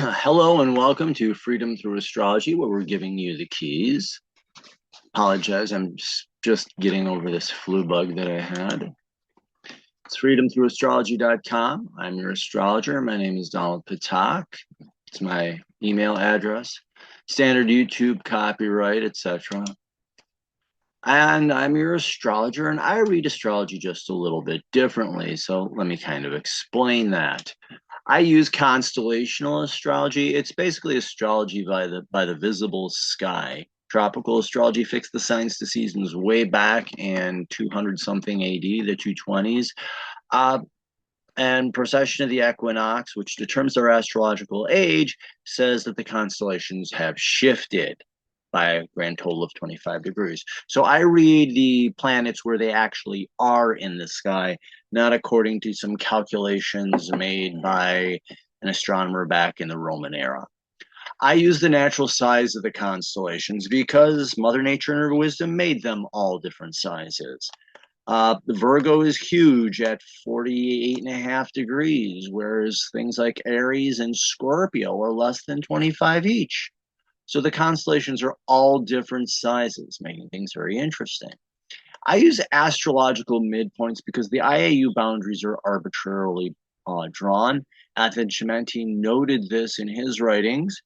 Hello and welcome to Freedom Through Astrology, where we're giving you the keys. Apologize, I'm just getting over this flu bug that I had. It's freedomthroughastrology.com. I'm your astrologer. My name is Donald Patak. It's my email address, standard YouTube copyright, etc. And I'm your astrologer, and I read astrology just a little bit differently. So let me kind of explain that. I use constellational astrology. It's basically astrology by the visible sky. Tropical astrology fixed the signs to seasons way back in 200 something AD, the 220s. And precession of the equinox, which determines their astrological age, says that the constellations have shifted by a grand total of 25 degrees. So I read the planets where they actually are in the sky, not according to some calculations made by an astronomer back in the Roman era. I use the natural size of the constellations because Mother Nature in her wisdom made them all different sizes. The Virgo is huge at 48.5 degrees, whereas things like Aries and Scorpio are less than 25 each. So the constellations are all different sizes, making things very interesting. I use astrological midpoints because the IAU boundaries are arbitrarily drawn. Advent Chimenti noted this in his writings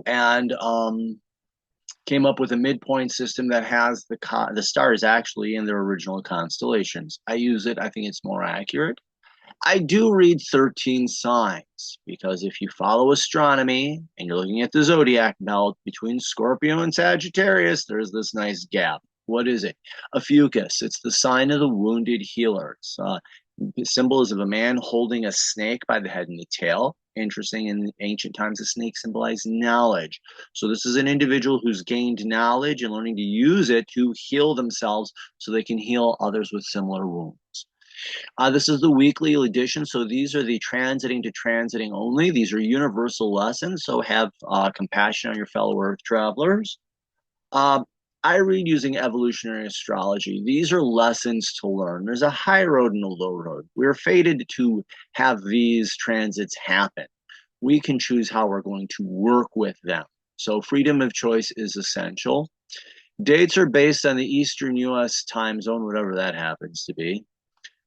and came up with a midpoint system that has the stars actually in their original constellations. I use it. I think it's more accurate. I do read 13 signs because if you follow astronomy and you're looking at the zodiac belt between Scorpio and Sagittarius, there's this nice gap. What is it? A fucus. It's the sign of the wounded healer. The symbol is of a man holding a snake by the head and the tail. Interesting, in ancient times, the snake symbolized knowledge. So this is an individual who's gained knowledge and learning to use it to heal themselves so they can heal others with similar wounds. This is the weekly edition, so these are the transiting to transiting only. These are universal lessons, so have compassion on your fellow Earth travelers. I read using evolutionary astrology. These are lessons to learn. There's a high road and a low road. We're fated to have these transits happen. We can choose how we're going to work with them. So freedom of choice is essential. Dates are based on the Eastern U.S. time zone, whatever that happens to be.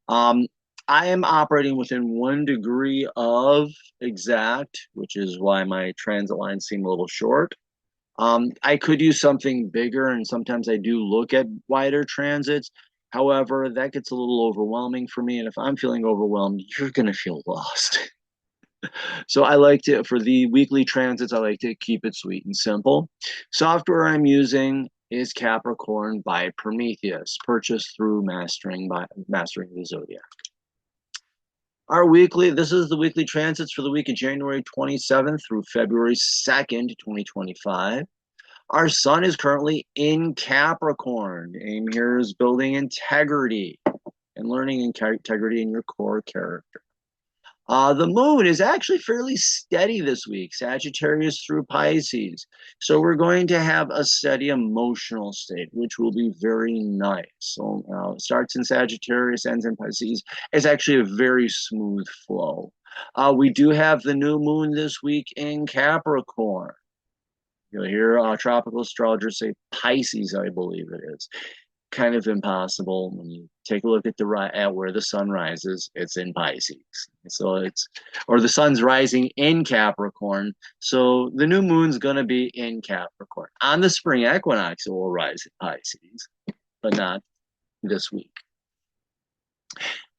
I am operating within 1 degree of exact, which is why my transit lines seem a little short. I could use something bigger, and sometimes I do look at wider transits. However, that gets a little overwhelming for me, and if I'm feeling overwhelmed, you're going to feel lost. So I like to, for the weekly transits, I like to keep it sweet and simple. Software I'm using is Capricorn by Prometheus, purchased through Mastering the Zodiac. This is the weekly transits for the week of January 27th through February 2nd, 2025. Our sun is currently in Capricorn. Aim here is building integrity and learning integrity in your core character. The moon is actually fairly steady this week, Sagittarius through Pisces. So we're going to have a steady emotional state, which will be very nice. So it starts in Sagittarius, ends in Pisces. It's actually a very smooth flow. We do have the new moon this week in Capricorn. You'll hear tropical astrologers say Pisces, I believe it is. Kind of impossible. When you take a look at where the sun rises, it's in Pisces. So or the sun's rising in Capricorn. So the new moon's going to be in Capricorn. On the spring equinox, it will rise in Pisces, but not this week.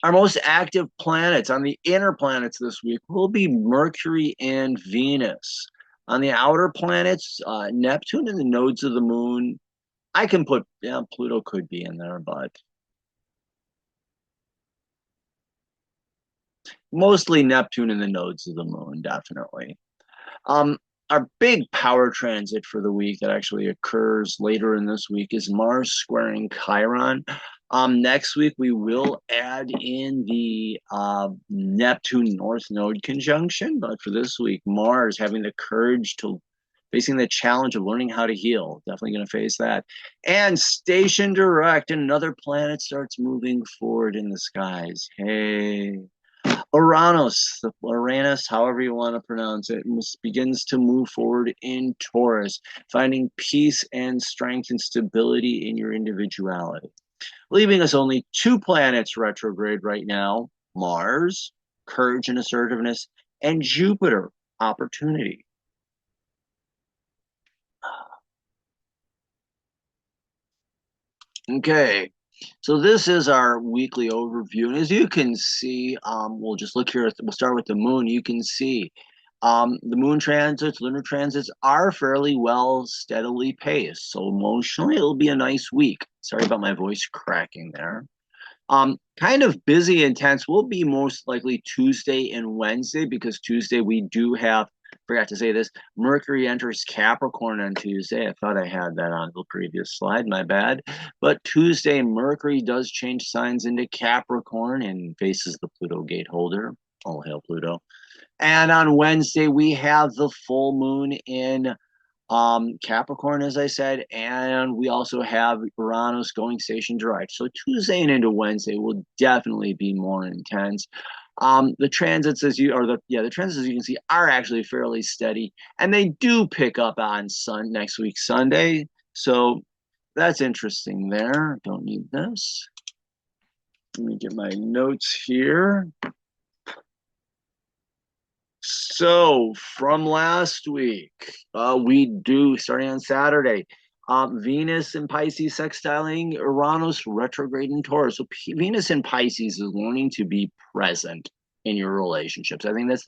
Our most active planets on the inner planets this week will be Mercury and Venus. On the outer planets, Neptune and the nodes of the moon. I can put, Pluto could be in there, but mostly Neptune and the nodes of the moon, definitely. Our big power transit for the week that actually occurs later in this week is Mars squaring Chiron. Next week, we will add in the Neptune North Node conjunction, but for this week, Mars having the courage to facing the challenge of learning how to heal. Definitely going to face that. And station direct, another planet starts moving forward in the skies. Hey. Uranus, however you want to pronounce it, begins to move forward in Taurus, finding peace and strength and stability in your individuality. Leaving us only two planets retrograde right now: Mars, courage and assertiveness, and Jupiter, opportunity. Okay, so this is our weekly overview. And as you can see, we'll just look here. We'll start with the moon. You can see the moon transits, lunar transits are fairly well steadily paced. So emotionally, it'll be a nice week. Sorry about my voice cracking there. Kind of busy, intense will be most likely Tuesday and Wednesday, because Tuesday we do have, forgot to say this, Mercury enters Capricorn on Tuesday. I thought I had that on the previous slide, my bad. But Tuesday, Mercury does change signs into Capricorn and faces the Pluto gate holder. All hail Pluto. And on Wednesday, we have the full moon in Capricorn, as I said, and we also have Uranus going station direct. So Tuesday and into Wednesday will definitely be more intense. The transits, the transits, as you can see, are actually fairly steady, and they do pick up on next week Sunday. So that's interesting there. Don't need this. Let me get my notes here. So from last week, we do, starting on Saturday, Venus in Pisces sextiling Uranus retrograde in Taurus. So Venus in Pisces is learning to be present in your relationships. I think that's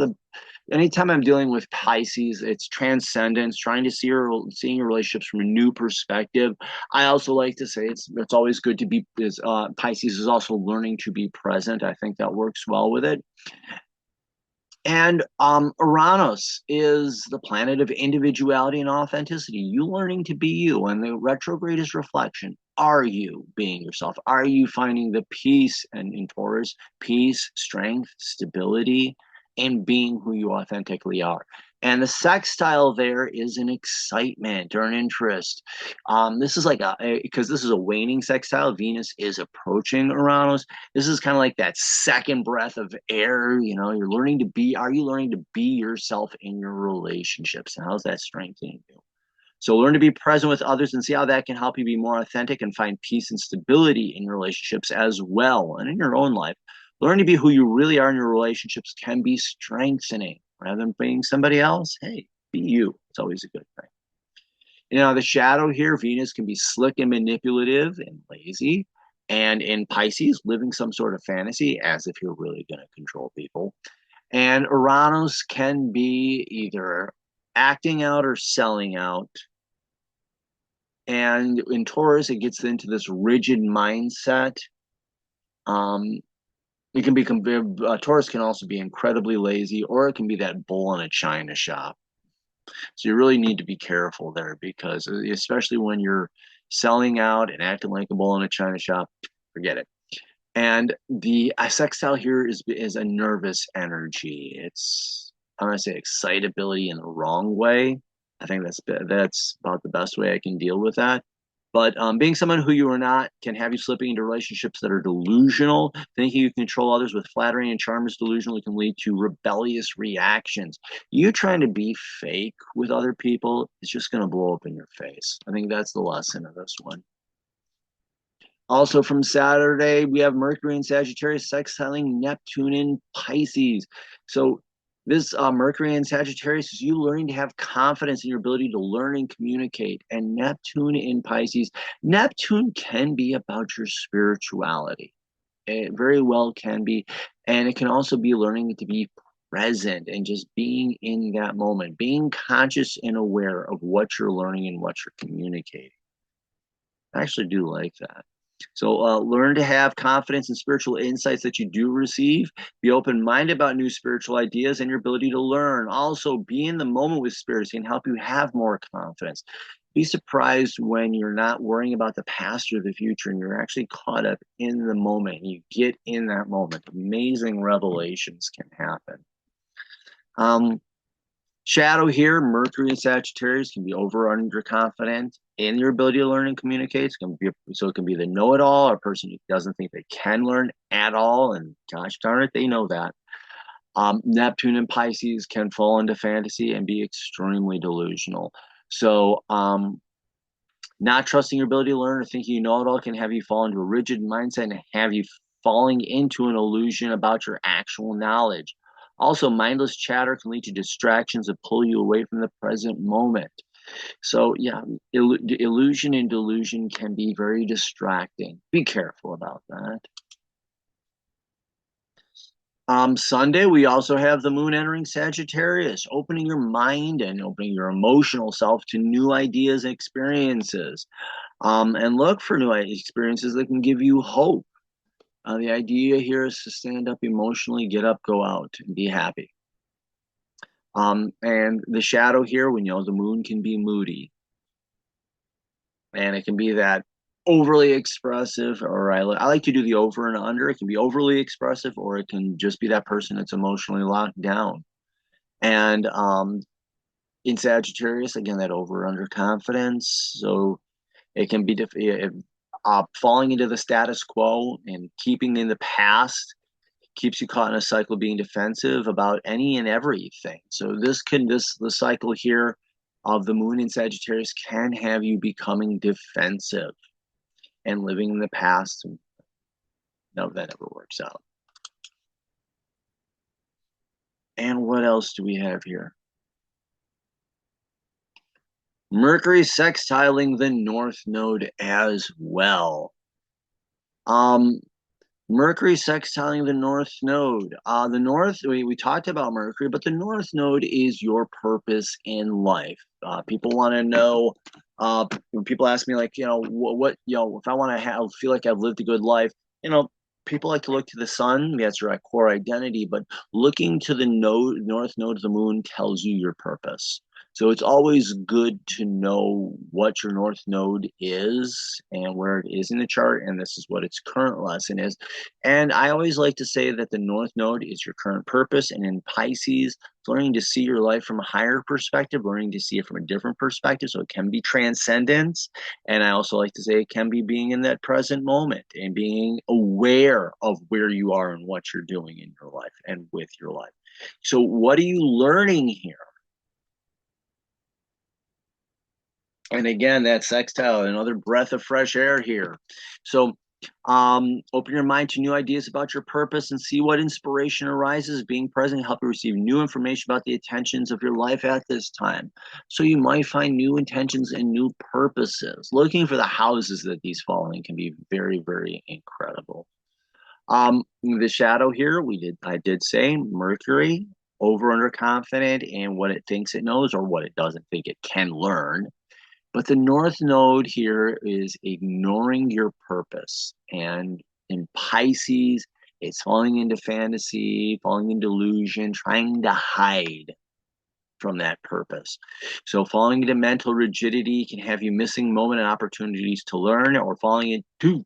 anytime I'm dealing with Pisces, it's transcendence, trying to seeing your relationships from a new perspective. I also like to say it's always good to be, Pisces is also learning to be present. I think that works well with it. And Uranus is the planet of individuality and authenticity. You learning to be you, and the retrograde is reflection. Are you being yourself? Are you finding the peace, and in Taurus, peace, strength, stability, and being who you authentically are? And the sextile there is an excitement or an interest. This is like because this is a waning sextile. Venus is approaching Uranus. This is kind of like that second breath of air. Are you learning to be yourself in your relationships? And how's that strengthening you? So learn to be present with others and see how that can help you be more authentic and find peace and stability in your relationships as well, and in your own life. Learn to be who you really are in your relationships can be strengthening rather than being somebody else. Hey, be you. It's always a good thing. The shadow here, Venus can be slick and manipulative and lazy. And in Pisces, living some sort of fantasy as if you're really going to control people. And Uranus can be either acting out or selling out. And in Taurus, it gets into this rigid mindset. It can be Taurus can also be incredibly lazy, or it can be that bull in a china shop. So you really need to be careful there, because especially when you're selling out and acting like a bull in a china shop, forget it. And the sextile here is a nervous energy. I'm gonna say excitability in the wrong way. I think that's about the best way I can deal with that. But being someone who you are not can have you slipping into relationships that are delusional. Thinking you can control others with flattery and charm is delusional. It can lead to rebellious reactions. You trying to be fake with other people is just going to blow up in your face. I think that's the lesson of this one. Also from Saturday, we have Mercury in Sagittarius sextiling Neptune in Pisces. So this Mercury in Sagittarius is you learning to have confidence in your ability to learn and communicate. And Neptune in Pisces, Neptune can be about your spirituality. It very well can be. And it can also be learning to be present and just being in that moment, being conscious and aware of what you're learning and what you're communicating. I actually do like that. So learn to have confidence in spiritual insights that you do receive. Be open-minded about new spiritual ideas and your ability to learn. Also, be in the moment with spirits can help you have more confidence. Be surprised when you're not worrying about the past or the future and you're actually caught up in the moment. You get in that moment. Amazing revelations can happen. Shadow here, Mercury and Sagittarius can be over or underconfident in your ability to learn and communicate. So it can be the know-it-all, or a person who doesn't think they can learn at all, and gosh darn it, they know that. Neptune and Pisces can fall into fantasy and be extremely delusional. So, not trusting your ability to learn or thinking you know it all can have you fall into a rigid mindset and have you falling into an illusion about your actual knowledge. Also, mindless chatter can lead to distractions that pull you away from the present moment. So, yeah, illusion and delusion can be very distracting. Be careful about that. Sunday, we also have the moon entering Sagittarius, opening your mind and opening your emotional self to new ideas and experiences. And look for new experiences that can give you hope. The idea here is to stand up emotionally, get up, go out, and be happy. And the shadow here, we know the moon can be moody, and it can be that overly expressive, or I like to do the over and under. It can be overly expressive, or it can just be that person that's emotionally locked down. And in Sagittarius, again, that over under confidence. So it can be falling into the status quo and keeping in the past keeps you caught in a cycle of being defensive about any and everything. So the cycle here of the moon in Sagittarius can have you becoming defensive and living in the past. No, that never works out. And what else do we have here? Mercury sextiling the North Node as well. Mercury sextiling the North Node. The North, we talked about Mercury, but the North Node is your purpose in life. People want to know, when people ask me, like, if I want to feel like I've lived a good life, people like to look to the sun. That's your core identity, but looking to the North Node of the moon tells you your purpose. So it's always good to know what your North Node is and where it is in the chart, and this is what its current lesson is. And I always like to say that the North Node is your current purpose, and in Pisces, learning to see your life from a higher perspective, learning to see it from a different perspective, so it can be transcendence. And I also like to say it can be being in that present moment and being aware of where you are and what you're doing in your life and with your life. So what are you learning here? And again, that sextile, another breath of fresh air here. So open your mind to new ideas about your purpose and see what inspiration arises. Being present help you receive new information about the intentions of your life at this time. So you might find new intentions and new purposes. Looking for the houses that these fall in can be very, very incredible. The shadow here, I did say Mercury, over under confident in what it thinks it knows or what it doesn't think it can learn. But the North Node here is ignoring your purpose. And in Pisces, it's falling into fantasy, falling into illusion, trying to hide from that purpose. So falling into mental rigidity can have you missing moment and opportunities to learn, or falling into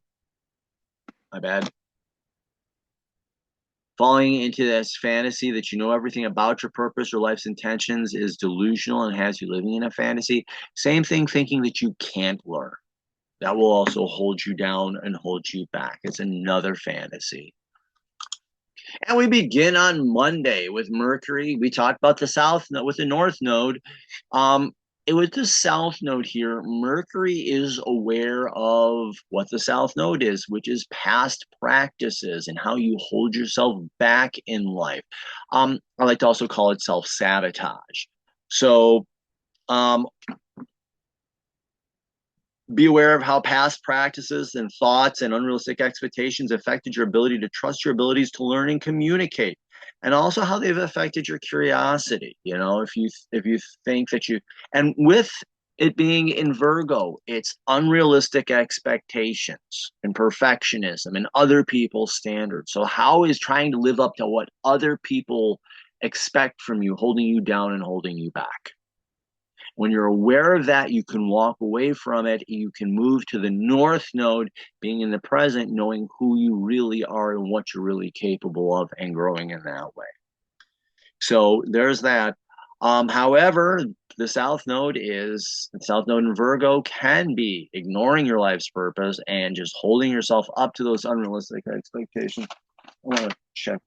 this fantasy that you know everything about your purpose or life's intentions is delusional and has you living in a fantasy. Same thing, thinking that you can't learn. That will also hold you down and hold you back. It's another fantasy. And we begin on Monday with Mercury. We talked about the South Node with the North Node. With the South Node here, Mercury is aware of what the South Node is, which is past practices and how you hold yourself back in life. I like to also call it self-sabotage. So be aware of how past practices and thoughts and unrealistic expectations affected your ability to trust your abilities to learn and communicate, and also how they've affected your curiosity. If you think that and with it being in Virgo, it's unrealistic expectations and perfectionism and other people's standards. So how is trying to live up to what other people expect from you holding you down and holding you back? When you're aware of that, you can walk away from it. You can move to the North Node, being in the present, knowing who you really are and what you're really capable of, and growing in that way. So there's that. However, the South Node in Virgo can be ignoring your life's purpose and just holding yourself up to those unrealistic expectations. I want to check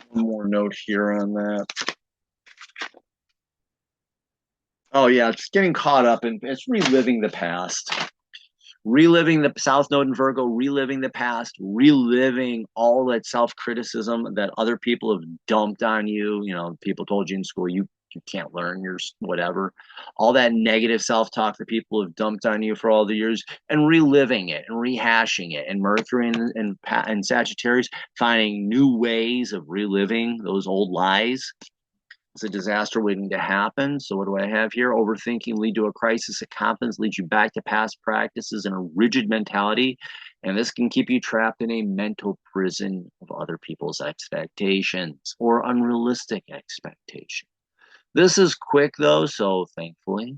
One more note here on that. Oh yeah, it's getting caught up in it's reliving the past. Reliving the South Node in Virgo, reliving the past, reliving all that self-criticism that other people have dumped on you. You know, people told you in school you can't learn your whatever, all that negative self-talk that people have dumped on you for all the years, and reliving it and rehashing it. And Mercury and Sagittarius finding new ways of reliving those old lies. It's a disaster waiting to happen. So what do I have here? Overthinking lead to a crisis of confidence, leads you back to past practices and a rigid mentality. And this can keep you trapped in a mental prison of other people's expectations or unrealistic expectations. This is quick though, so thankfully.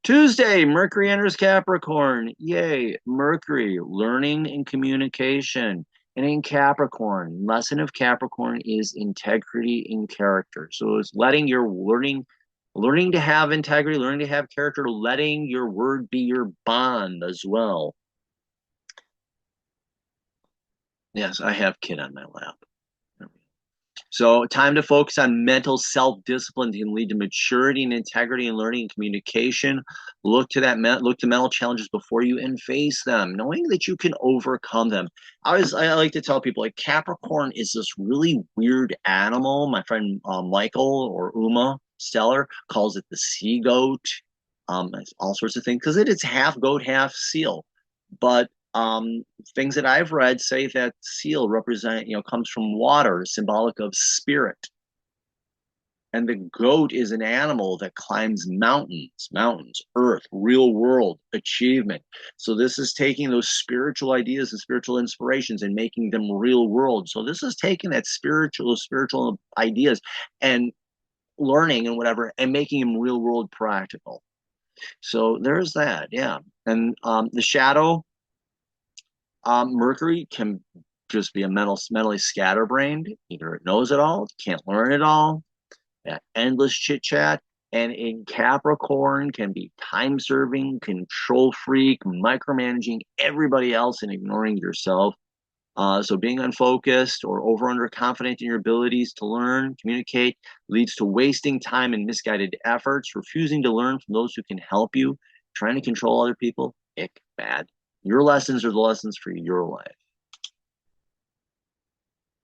Tuesday, Mercury enters Capricorn. Yay, Mercury, learning and communication. And in Capricorn, lesson of Capricorn is integrity in character. So it's letting your learning to have integrity, learning to have character, letting your word be your bond as well. Yes, I have Kid on my lap. So time to focus on mental self-discipline can lead to maturity and integrity in learning and communication. Look to mental challenges before you and face them, knowing that you can overcome them. I like to tell people like Capricorn is this really weird animal. My friend Michael or Uma Stellar calls it the sea goat, all sorts of things because it is half goat, half seal. But things that I've read say that seal comes from water, symbolic of spirit. And the goat is an animal that climbs mountains, earth, real world, achievement. So this is taking those spiritual ideas and spiritual inspirations and making them real world. So this is taking that spiritual ideas and learning and whatever and making them real world practical. So there's that, yeah. And the shadow, Mercury can just be mentally scatterbrained. Either it knows it all, can't learn it all, endless chit chat. And in Capricorn can be time serving, control freak, micromanaging everybody else and ignoring yourself. So being unfocused or over under confident in your abilities to learn, communicate leads to wasting time and misguided efforts, refusing to learn from those who can help you, trying to control other people, ick, bad. Your lessons are the lessons for your life.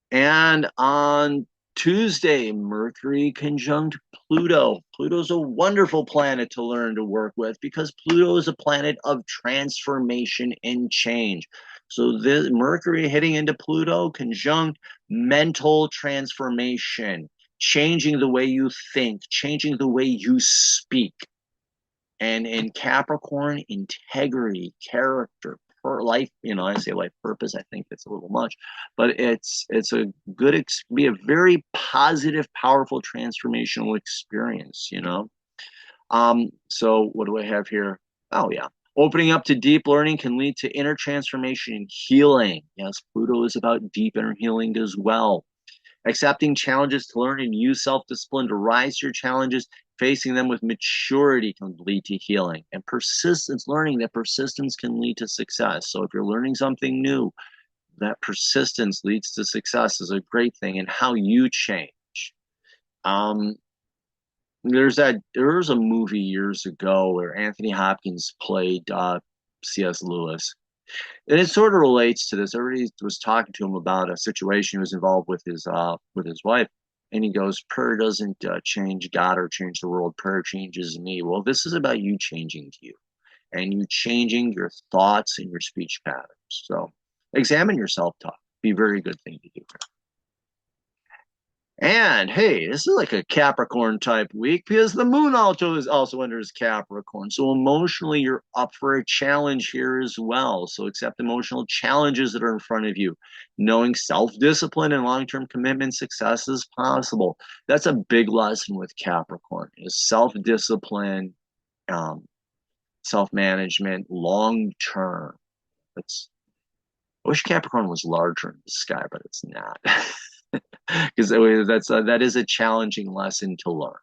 And on Tuesday, Mercury conjunct Pluto. Pluto's a wonderful planet to learn to work with because Pluto is a planet of transformation and change. So this Mercury hitting into Pluto conjunct mental transformation, changing the way you think, changing the way you speak. And in Capricorn, integrity, character, life, I say life purpose, I think it's a little much, but it's a good, be a very positive, powerful transformational experience, So what do I have here? Oh yeah. Opening up to deep learning can lead to inner transformation and healing. Yes, Pluto is about deep inner healing as well. Accepting challenges to learn and use self-discipline to rise to your challenges, facing them with maturity can lead to healing. And persistence, learning that persistence can lead to success. So if you're learning something new, that persistence leads to success is a great thing. And how you change. There was a movie years ago where Anthony Hopkins played C.S. Lewis. And it sort of relates to this. Everybody was talking to him about a situation he was involved with his wife, and he goes, "Prayer doesn't change God or change the world. Prayer changes me." Well, this is about you changing you, and you changing your thoughts and your speech patterns. So, examine your self-talk. Be a very good thing to do. And hey, this is like a Capricorn type week because the moon also enters Capricorn. So emotionally, you're up for a challenge here as well. So accept emotional challenges that are in front of you. Knowing self-discipline and long-term commitment success is possible. That's a big lesson with Capricorn is self-discipline, self-management, long-term. I wish Capricorn was larger in the sky, but it's not. Because that is a challenging lesson to learn,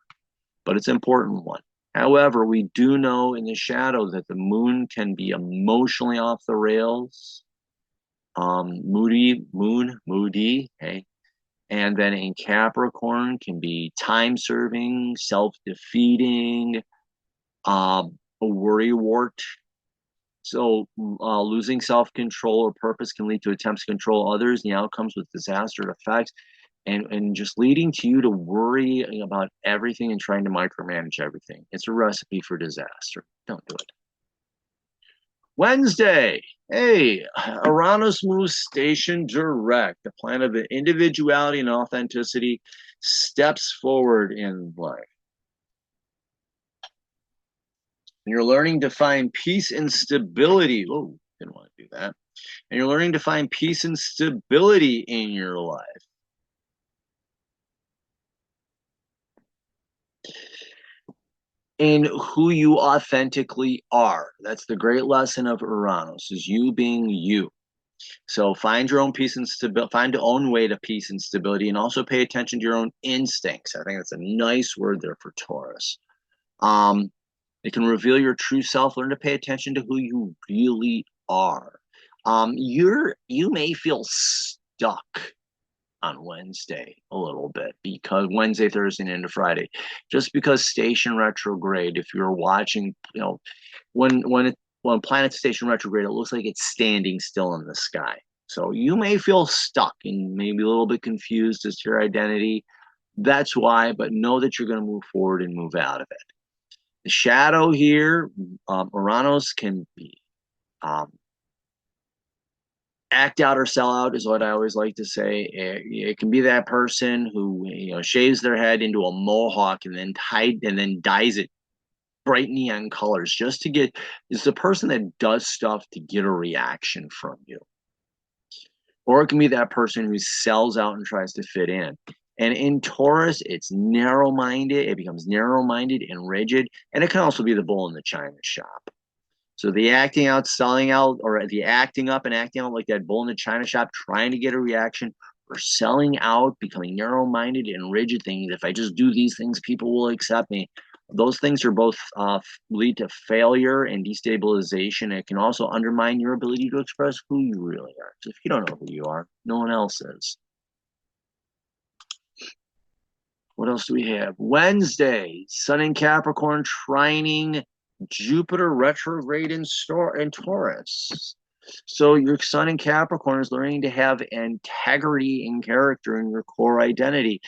but it's an important one. However, we do know in the shadow that the moon can be emotionally off the rails, moody, hey, And then in Capricorn can be time-serving, self-defeating, a worrywart. So losing self-control or purpose can lead to attempts to control others, and the outcomes with disaster effects, and just leading to you to worry about everything and trying to micromanage everything. It's a recipe for disaster. Don't do it. Wednesday, hey, Uranus moves station direct. The planet of individuality and authenticity steps forward in life. And you're learning to find peace and stability. Oh, didn't want to do that. And you're learning to find peace and stability in your life. In who you authentically are. That's the great lesson of Uranus, is you being you. So find your own peace and stability, find your own way to peace and stability, and also pay attention to your own instincts. I think that's a nice word there for Taurus. It can reveal your true self. Learn to pay attention to who you really are. You may feel stuck on Wednesday a little bit, because Wednesday, Thursday, and into Friday, just because station retrograde, if you're watching, when planets station retrograde, it looks like it's standing still in the sky. So you may feel stuck and maybe a little bit confused as to your identity. That's why, but know that you're going to move forward and move out of it. The shadow here, Uranus can be act out or sell out, is what I always like to say. It can be that person who shaves their head into a mohawk and then dyes it bright neon colors just to get. It's the person that does stuff to get a reaction from you. Or it can be that person who sells out and tries to fit in. And in Taurus, it's narrow-minded. It becomes narrow-minded and rigid. And it can also be the bull in the china shop. So the acting out, selling out, or the acting up and acting out like that bull in the china shop, trying to get a reaction, or selling out, becoming narrow-minded and rigid, thinking if I just do these things, people will accept me. Those things are both lead to failure and destabilization. It can also undermine your ability to express who you really are. So if you don't know who you are, no one else is. What else do we have? Wednesday, Sun in Capricorn trining Jupiter retrograde in Taurus. So your Sun in Capricorn is learning to have integrity and character in your core identity.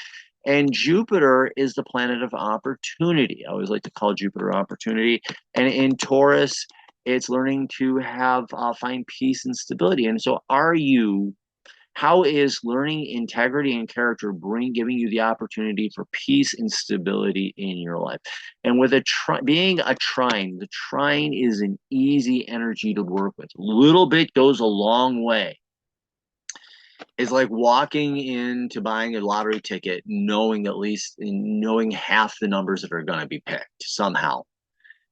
And Jupiter is the planet of opportunity. I always like to call Jupiter opportunity. And in Taurus, it's learning to have find peace and stability. And so how is learning integrity and character giving you the opportunity for peace and stability in your life? And with being a trine, the trine is an easy energy to work with. A little bit goes a long way. It's like walking into buying a lottery ticket, knowing half the numbers that are going to be picked somehow,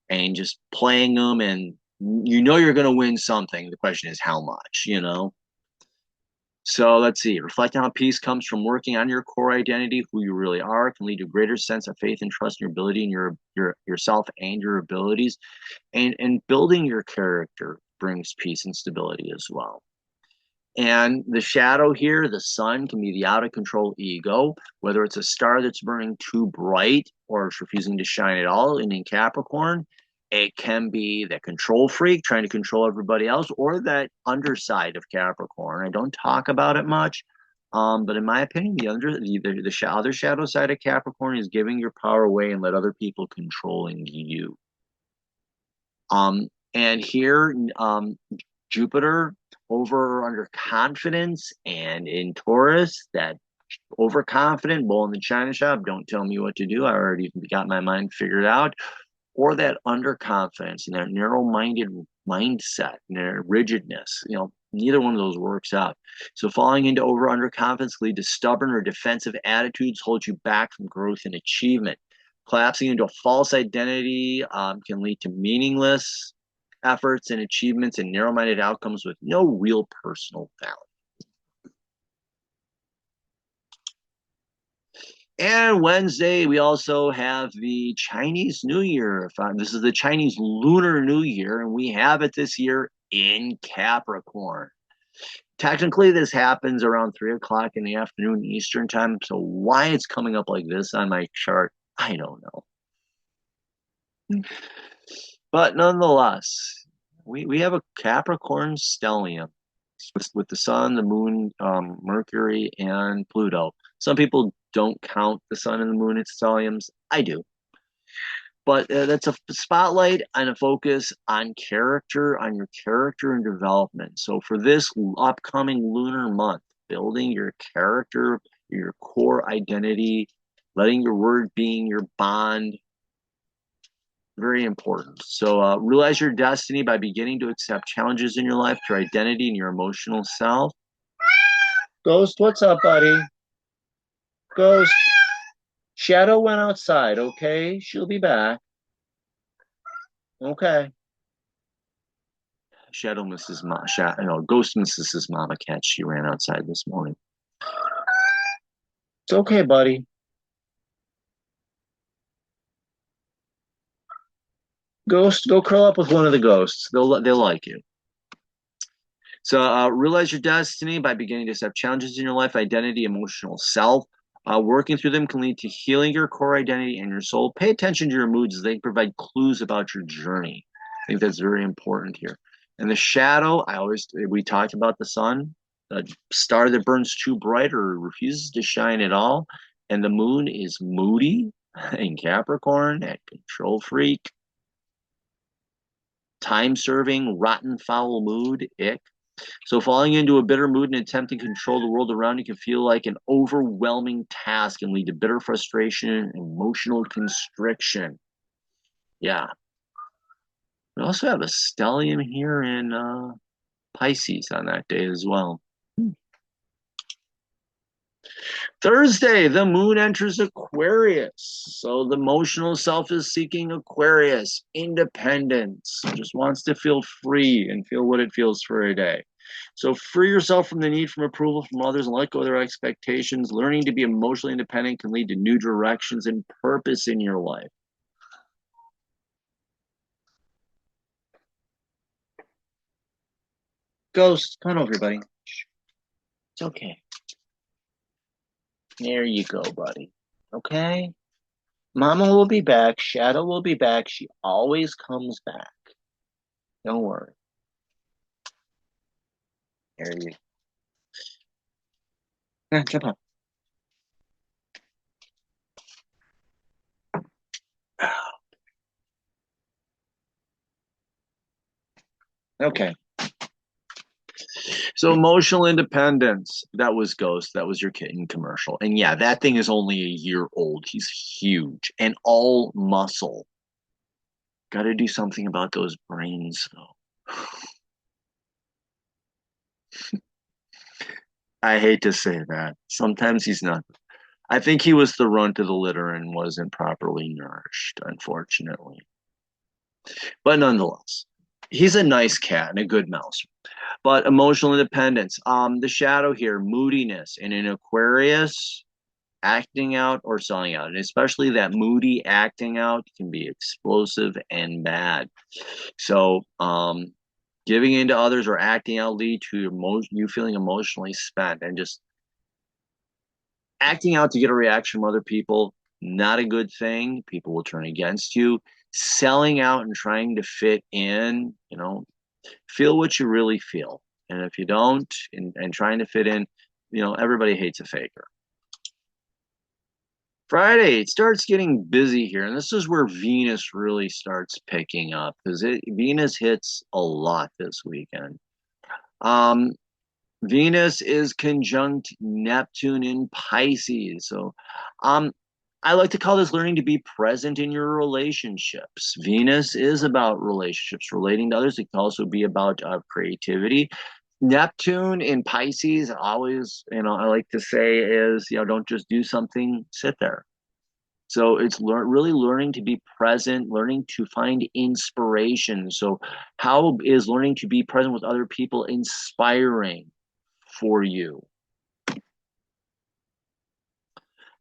and just playing them, and you're going to win something. The question is how much, So let's see. Reflecting how peace comes from working on your core identity, who you really are, can lead to a greater sense of faith and trust in your ability and yourself and your abilities. And building your character brings peace and stability as well. And the shadow here, the sun, can be the out of control ego, whether it's a star that's burning too bright or it's refusing to shine at all. And in Capricorn, it can be the control freak trying to control everybody else, or that underside of Capricorn. I don't talk about it much, but in my opinion, the other shadow side of Capricorn is giving your power away and let other people controlling you. And here, Jupiter over or under confidence, and in Taurus, that overconfident bull in the china shop, don't tell me what to do, I already got my mind figured out, or that underconfidence and that narrow-minded mindset and their rigidness, neither one of those works out. So falling into over underconfidence lead to stubborn or defensive attitudes, hold you back from growth and achievement. Collapsing into a false identity can lead to meaningless efforts and achievements and narrow-minded outcomes with no real personal value. And Wednesday, we also have the Chinese New Year. This is the Chinese Lunar New Year, and we have it this year in Capricorn. Technically, this happens around 3 o'clock in the afternoon Eastern time. So why it's coming up like this on my chart, I don't know. But nonetheless, we have a Capricorn stellium with the sun, the moon, Mercury, and Pluto. Some people don't count the sun and the moon as stelliums. I do. But that's a spotlight and a focus on character, on your character and development. So for this upcoming lunar month, building your character, your core identity, letting your word being your bond, very important. So realize your destiny by beginning to accept challenges in your life, your identity, and your emotional self. Ghost, what's up, buddy? Ghost, Shadow went outside, okay? She'll be back. Okay. Shadow misses mom. No, Ghost misses his mama cat. She ran outside this morning. It's okay, buddy. Ghost, go curl up with one of the ghosts. They'll like you. So realize your destiny by beginning to accept challenges in your life, identity, emotional self. Working through them can lead to healing your core identity and your soul. Pay attention to your moods as they provide clues about your journey. I think that's very important here. And the shadow, we talked about the sun, a star that burns too bright or refuses to shine at all. And the moon is moody in Capricorn, and control freak, time serving, rotten, foul mood, ick. So falling into a bitter mood and attempting to control the world around you can feel like an overwhelming task and lead to bitter frustration and emotional constriction. Yeah. We also have a stellium here in Pisces on that day as well. Thursday, the moon enters Aquarius. So the emotional self is seeking Aquarius, independence, just wants to feel free and feel what it feels for a day. So free yourself from the need for approval from others and let go of their expectations. Learning to be emotionally independent can lead to new directions and purpose in your life. Ghost, come on over here, buddy. It's okay. There you go, buddy. Okay? Mama will be back. Shadow will be back. She always comes back. Don't worry. There you go. Jump on. Okay. So emotional independence. That was Ghost. That was your kitten commercial. And yeah, that thing is only a year old. He's huge and all muscle. Got to do something about those brains, though. I hate to say that. Sometimes he's not. I think he was the runt of the litter and wasn't properly nourished, unfortunately. But nonetheless, he's a nice cat and a good mouse. But emotional independence. The shadow here, moodiness, and in Aquarius, acting out or selling out, and especially that moody acting out can be explosive and bad. So, giving in to others or acting out lead to you feeling emotionally spent and just acting out to get a reaction from other people. Not a good thing. People will turn against you. Selling out and trying to fit in, feel what you really feel. And if you don't, and trying to fit in, everybody hates a faker. Friday, it starts getting busy here, and this is where Venus really starts picking up because Venus hits a lot this weekend. Venus is conjunct Neptune in Pisces, so I like to call this learning to be present in your relationships. Venus is about relationships, relating to others. It can also be about creativity. Neptune in Pisces always, I like to say is, don't just do something, sit there. So it's really learning to be present, learning to find inspiration. So how is learning to be present with other people inspiring for you?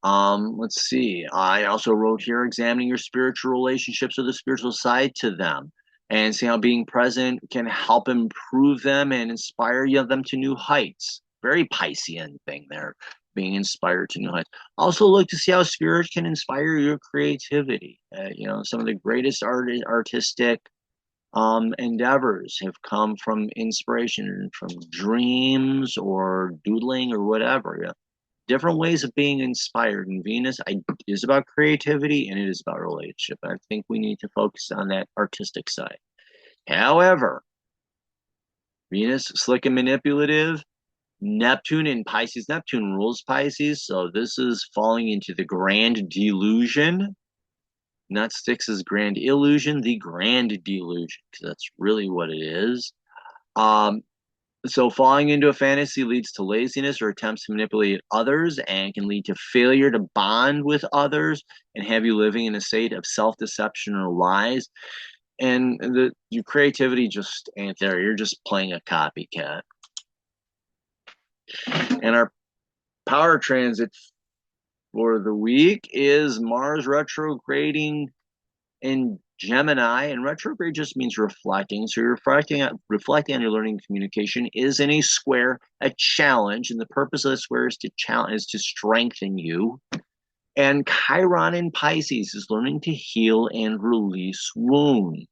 Let's see. I also wrote here, examining your spiritual relationships or the spiritual side to them. and see how being present can help improve them and inspire them to new heights. Very Piscean thing there, being inspired to new heights. Also look to see how spirit can inspire your creativity. Some of the greatest artistic endeavors have come from inspiration, from dreams or doodling or whatever. Yeah. Different ways of being inspired. And Venus is about creativity and it is about relationship. I think we need to focus on that artistic side. However, Venus, slick and manipulative. Neptune in Pisces. Neptune rules Pisces. So this is falling into the grand delusion. Not Styx's grand illusion, the grand delusion, because that's really what it is. So falling into a fantasy leads to laziness or attempts to manipulate others and can lead to failure to bond with others and have you living in a state of self-deception or lies. And your creativity just ain't there. You're just playing a copycat. And our power transit for the week is Mars retrograding in Gemini, and retrograde just means reflecting. So you're reflecting on your learning communication is in a square, a challenge, and the purpose of the square is to strengthen you. And Chiron in Pisces is learning to heal and release wounds.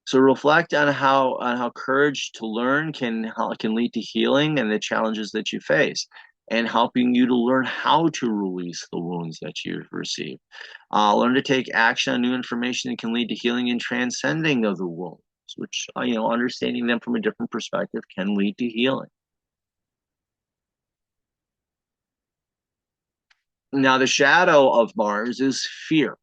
So reflect on how courage to learn can lead to healing and the challenges that you face, and helping you to learn how to release the wounds that you've received. Learn to take action on new information that can lead to healing and transcending of the wounds, which understanding them from a different perspective can lead to healing. Now, the shadow of Mars is fear.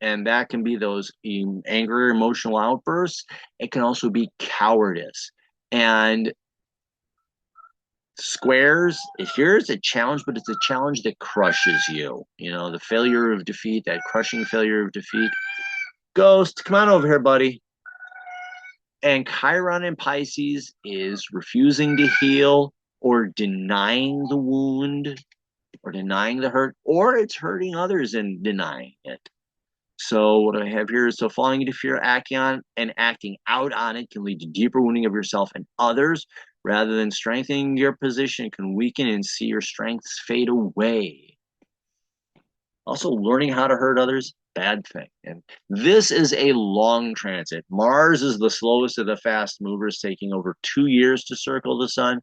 And that can be those angry emotional outbursts. It can also be cowardice. And squares, here's a challenge, but it's a challenge that crushes you. The failure of defeat, that crushing failure of defeat. Ghost, come on over here, buddy. And Chiron in Pisces is refusing to heal or denying the wound or denying the hurt, or it's hurting others and denying it. So what I have here is falling into fear, acting out on it can lead to deeper wounding of yourself and others. Rather than strengthening your position, it can weaken and see your strengths fade away. Also, learning how to hurt others, bad thing. And this is a long transit. Mars is the slowest of the fast movers, taking over 2 years to circle the sun.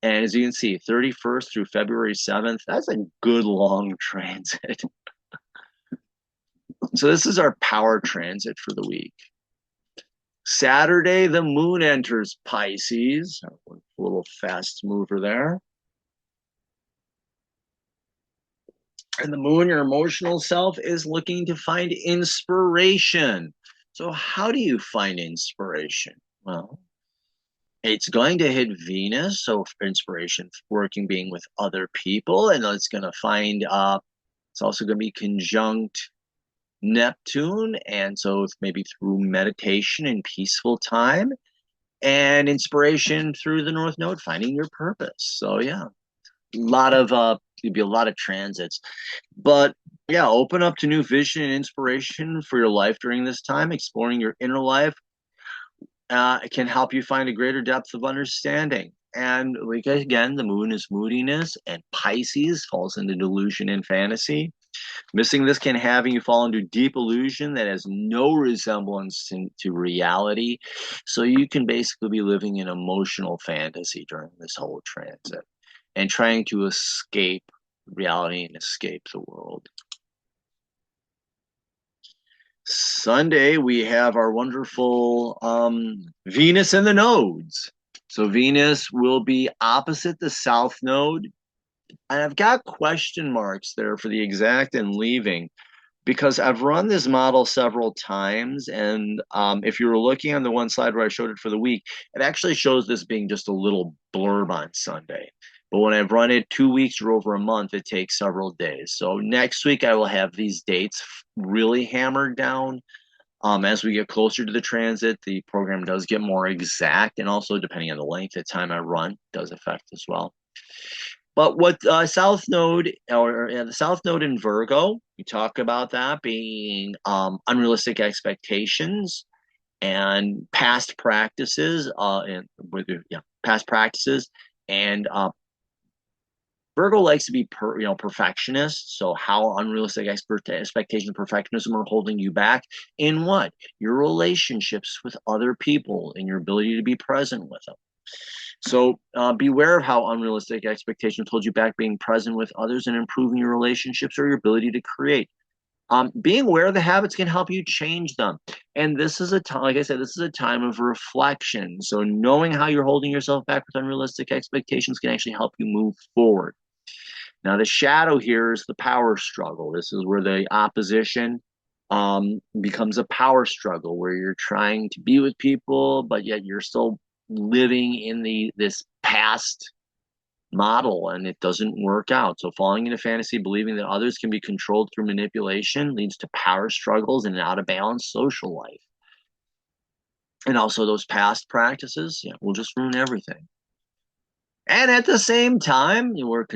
And as you can see, 31st through February 7th, that's a good long transit. So this is our power transit for the week. Saturday, the moon enters Pisces. A little fast mover there. And the moon, your emotional self, is looking to find inspiration. So how do you find inspiration? Well, it's going to hit Venus, so inspiration, being with other people, and it's going to find, it's also going to be conjunct Neptune, and so it's maybe through meditation and peaceful time, and inspiration through the North Node, finding your purpose. So yeah, there'd be a lot of transits, but yeah, open up to new vision and inspiration for your life during this time. Exploring your inner life can help you find a greater depth of understanding. And again, the moon is moodiness, and Pisces falls into delusion and fantasy. Missing this can have you fall into deep illusion that has no resemblance to reality. So you can basically be living in emotional fantasy during this whole transit and trying to escape reality and escape the world. Sunday, we have our wonderful Venus in the nodes. So Venus will be opposite the South Node. And I've got question marks there for the exact and leaving, because I've run this model several times. And if you were looking on the one slide where I showed it for the week, it actually shows this being just a little blurb on Sunday. But when I've run it 2 weeks or over a month, it takes several days. So next week, I will have these dates really hammered down. As we get closer to the transit, the program does get more exact, and also depending on the length of time I run, does affect as well. But what South Node or the South Node in Virgo, we talk about that being unrealistic expectations and past practices, past practices, and Virgo likes to be perfectionist. So how unrealistic expectations of perfectionism are holding you back in what? Your relationships with other people and your ability to be present with them. So beware of how unrealistic expectations hold you back being present with others and improving your relationships or your ability to create. Being aware of the habits can help you change them. And this is a time, like I said, this is a time of reflection. So knowing how you're holding yourself back with unrealistic expectations can actually help you move forward. Now, the shadow here is the power struggle. This is where the opposition becomes a power struggle, where you're trying to be with people, but yet you're still living in this past model and it doesn't work out. So falling into fantasy, believing that others can be controlled through manipulation leads to power struggles and an out of balance social life. And also those past practices, will just ruin everything. And at the same time, you're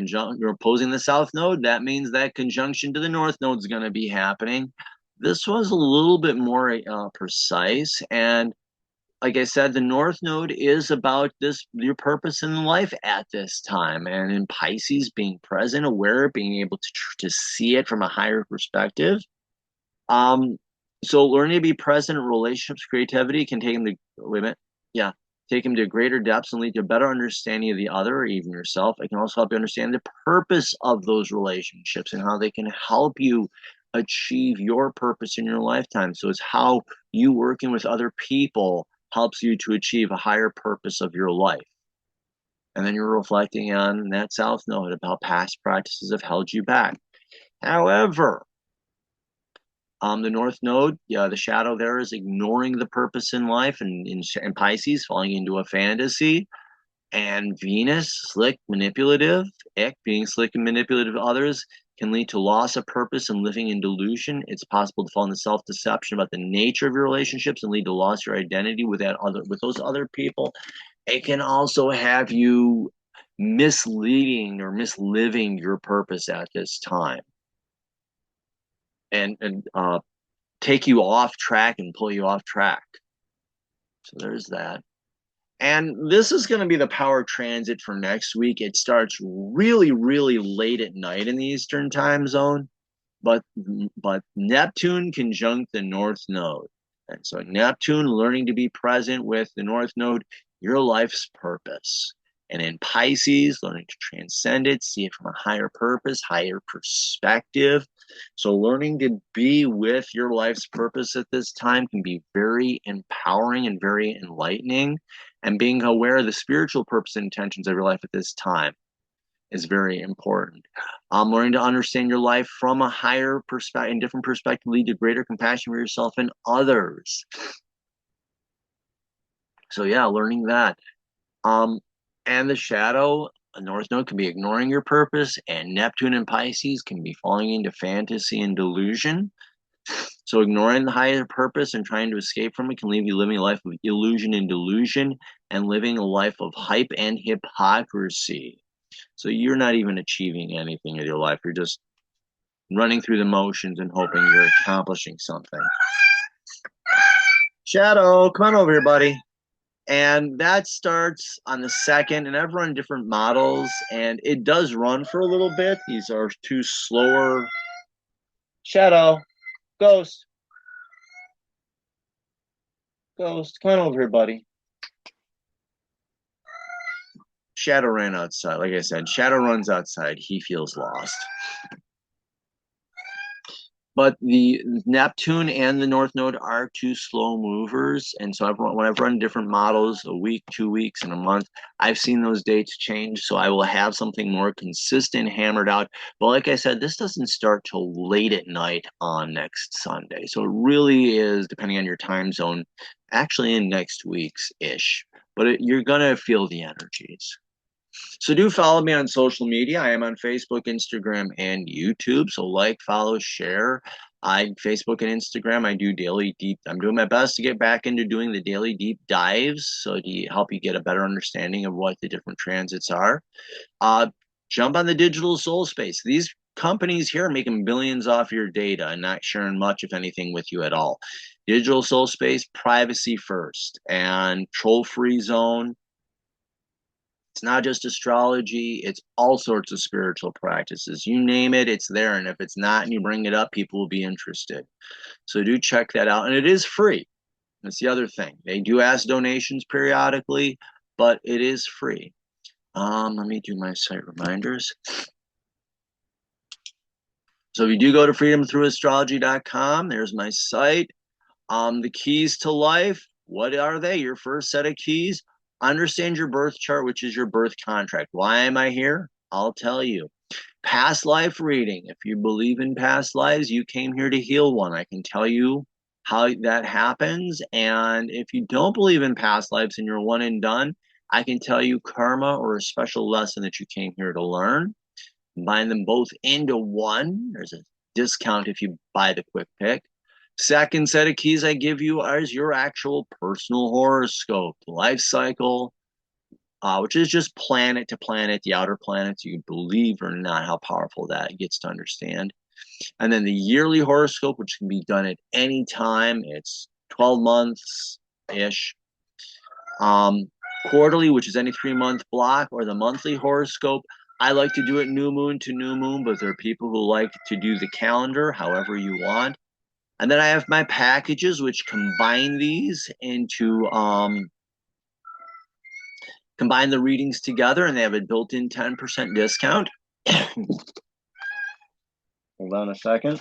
opposing the South Node. That means that conjunction to the North Node is going to be happening. This was a little bit more precise. And like I said, the North Node is about your purpose in life at this time. And in Pisces, being present, aware, being able to see it from a higher perspective. So learning to be present in relationships, creativity can take them to, wait a minute, yeah, take them to greater depths and lead to a better understanding of the other or even yourself. It can also help you understand the purpose of those relationships and how they can help you achieve your purpose in your lifetime. So it's how you working with other people helps you to achieve a higher purpose of your life. And then you're reflecting on that South Node about past practices have held you back. However, the North Node, the shadow there is ignoring the purpose in life, and in Pisces, falling into a fantasy. And Venus, slick, manipulative, being slick and manipulative to others, can lead to loss of purpose and living in delusion. It's possible to fall into self-deception about the nature of your relationships and lead to loss of your identity with those other people. It can also have you misleading or misliving your purpose at this time. And take you off track and pull you off track. So there's that. And this is going to be the power transit for next week. It starts really, really late at night in the Eastern time zone, but Neptune conjunct the North Node. And so Neptune learning to be present with the North Node, your life's purpose. And in Pisces, learning to transcend it, see it from a higher purpose, higher perspective. So learning to be with your life's purpose at this time can be very empowering and very enlightening. And being aware of the spiritual purpose and intentions of your life at this time is very important. Learning to understand your life from a higher perspective and different perspective lead to greater compassion for yourself and others. So yeah, learning that. And the shadow, a North Node can be ignoring your purpose, and Neptune and Pisces can be falling into fantasy and delusion. So ignoring the higher purpose and trying to escape from it can leave you living a life of illusion and delusion and living a life of hype and hypocrisy. So you're not even achieving anything in your life. You're just running through the motions and hoping you're accomplishing something. Shadow, come on over here, buddy. And that starts on the 2nd, and I've run different models, and it does run for a little bit. These are two slower. Shadow, Ghost, come on over here, buddy. Shadow ran outside. Like I said, Shadow runs outside. He feels lost. But the Neptune and the North Node are two slow movers. And so when I've run different models, a week, 2 weeks, and a month, I've seen those dates change. So I will have something more consistent hammered out. But like I said, this doesn't start till late at night on next Sunday. So it really is, depending on your time zone, actually in next week's-ish. But you're going to feel the energies. So do follow me on social media. I am on Facebook, Instagram, and YouTube. So like, follow, share. Facebook and Instagram, I do daily deep. I'm doing my best to get back into doing the daily deep dives, so to help you get a better understanding of what the different transits are. Jump on the digital soul space. These companies here are making billions off your data and not sharing much, if anything, with you at all. Digital soul space, privacy first, and troll-free zone. It's not just astrology, it's all sorts of spiritual practices. You name it, it's there. And if it's not and you bring it up, people will be interested. So do check that out. And it is free. That's the other thing. They do ask donations periodically, but it is free. Let me do my site reminders. So if you do go to freedomthroughastrology.com, there's my site. The keys to life, what are they? Your first set of keys. Understand your birth chart, which is your birth contract. Why am I here? I'll tell you. Past life reading. If you believe in past lives, you came here to heal one. I can tell you how that happens. And if you don't believe in past lives and you're one and done, I can tell you karma or a special lesson that you came here to learn. Combine them both into one. There's a discount if you buy the quick pick. Second set of keys I give you is your actual personal horoscope, life cycle, which is just planet to planet, the outer planets. You believe or not how powerful that gets to understand. And then the yearly horoscope, which can be done at any time. It's 12 months-ish. Quarterly, which is any 3-month block, or the monthly horoscope. I like to do it new moon to new moon, but there are people who like to do the calendar however you want. And then I have my packages, which combine these into, combine the readings together, and they have a built-in 10% discount. Hold on a second.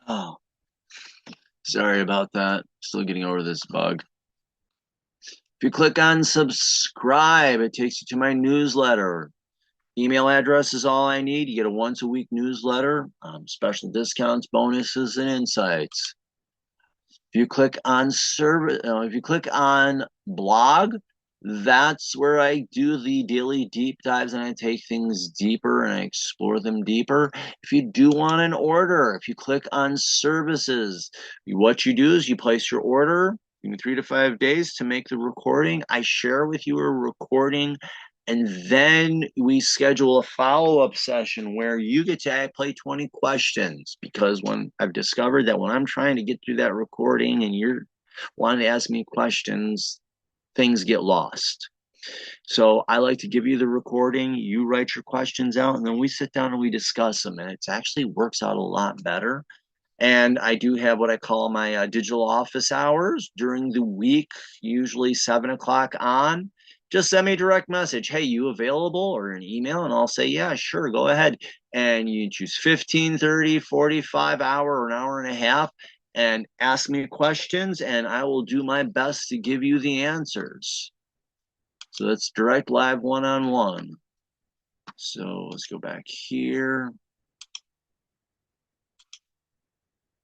Oh, sorry about that. Still getting over this bug. If you click on subscribe, it takes you to my newsletter. Email address is all I need. You get a once-a-week newsletter, special discounts, bonuses, and insights. If you click on blog, that's where I do the daily deep dives and I take things deeper and I explore them deeper. If you do want an order, if you click on services, what you do is you place your order in 3 to 5 days to make the recording. I share with you a recording, and then we schedule a follow-up session where you get to play 20 questions, because when I've discovered that when I'm trying to get through that recording and you're wanting to ask me questions, things get lost. So I like to give you the recording, you write your questions out, and then we sit down and we discuss them. And it actually works out a lot better. And I do have what I call my digital office hours during the week, usually 7 o'clock on. Just send me a direct message. Hey, you available? Or an email, and I'll say, yeah, sure, go ahead. And you choose 15, 30, 45 hour, or an hour and a half, and ask me questions, and I will do my best to give you the answers. So that's direct live one-on-one. So let's go back here.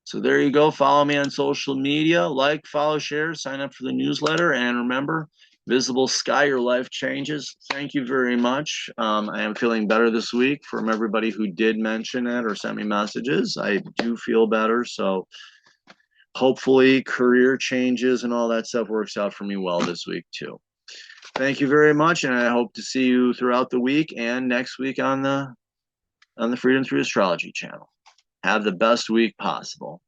So there you go. Follow me on social media. Like, follow, share, sign up for the newsletter. And remember, visible sky, your life changes. Thank you very much. I am feeling better this week from everybody who did mention it or sent me messages. I do feel better. So hopefully career changes and all that stuff works out for me well this week too. Thank you very much. And I hope to see you throughout the week and next week on the Freedom Through Astrology channel. Have the best week possible.